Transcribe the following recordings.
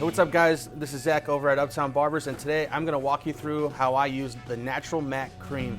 What's up guys, this is Zach over at Uptown Barbers, and today I'm going to walk you through how I use the Natural Matte Cream.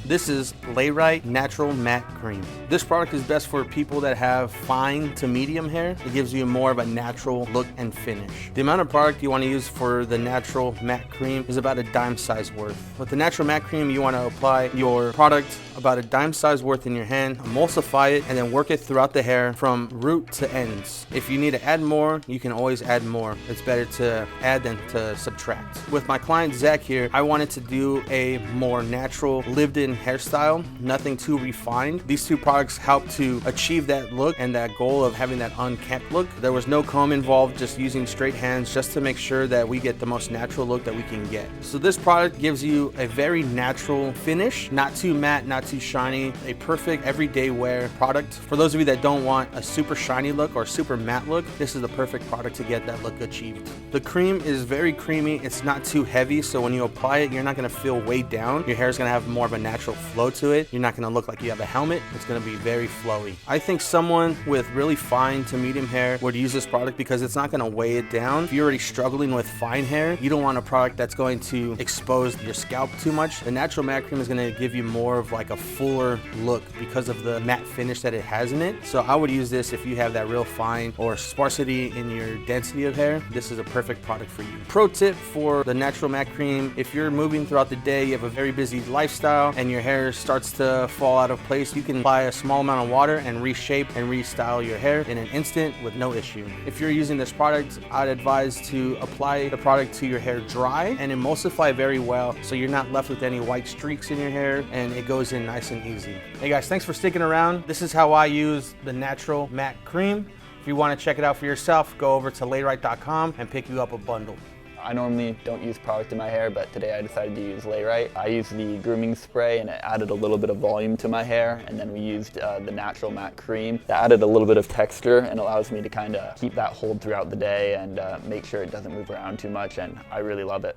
This is Layrite Natural Matte Cream. This product is best for people that have fine to medium hair. It gives you more of a natural look and finish. The amount of product you want to use for the Natural Matte Cream is about a dime size worth. With the Natural Matte Cream, you want to apply your product about a dime size worth in your hand, emulsify it, and then work it throughout the hair from root to ends. If you need to add more, you can always add more. It's better to add than to subtract. With my client Zach here, I wanted to do a more natural, lived-in hairstyle, nothing too refined. These two products help to achieve that look and that goal of having that unkempt look. There was no comb involved, just using straight hands just to make sure that we get the most natural look that we can get. So this product gives you a very natural finish, not too matte, not too shiny, a perfect everyday wear product. For those of you that don't want a super shiny look or super matte look, this is the perfect product to get that look achieved. The cream is very creamy, it's not too heavy, so when you apply it, you're not gonna feel weighed down. Your hair is gonna have more of a natural flow to it. You're not gonna look like you have a helmet. It's gonna be very flowy. I think someone with really fine to medium hair would use this product because it's not gonna weigh it down. If you're already struggling with fine hair, you don't want a product that's going to expose your scalp too much. The Natural Matte Cream is gonna give you more of like a fuller look because of the matte finish that it has in it. So I would use this if you have that real fine or sparsity in your density of hair. This is a perfect product for you. Pro tip for the Natural Matte Cream: if you're moving throughout the day, you have a very busy lifestyle, and your hair starts to fall out of place, you can apply a small amount of water and reshape and restyle your hair in an instant with no issue. If you're using this product, I'd advise to apply the product to your hair dry and emulsify very well so you're not left with any white streaks in your hair and it goes in nice and easy. Hey guys, thanks for sticking around. This is how I use the Natural Matte Cream. If you want to check it out for yourself, go over to Layrite.com and pick you up a bundle. I normally don't use product in my hair, but today I decided to use Layrite. I used the grooming spray and it added a little bit of volume to my hair, and then we used the Natural Matte Cream. That added a little bit of texture and allows me to kind of keep that hold throughout the day and make sure it doesn't move around too much, and I really love it.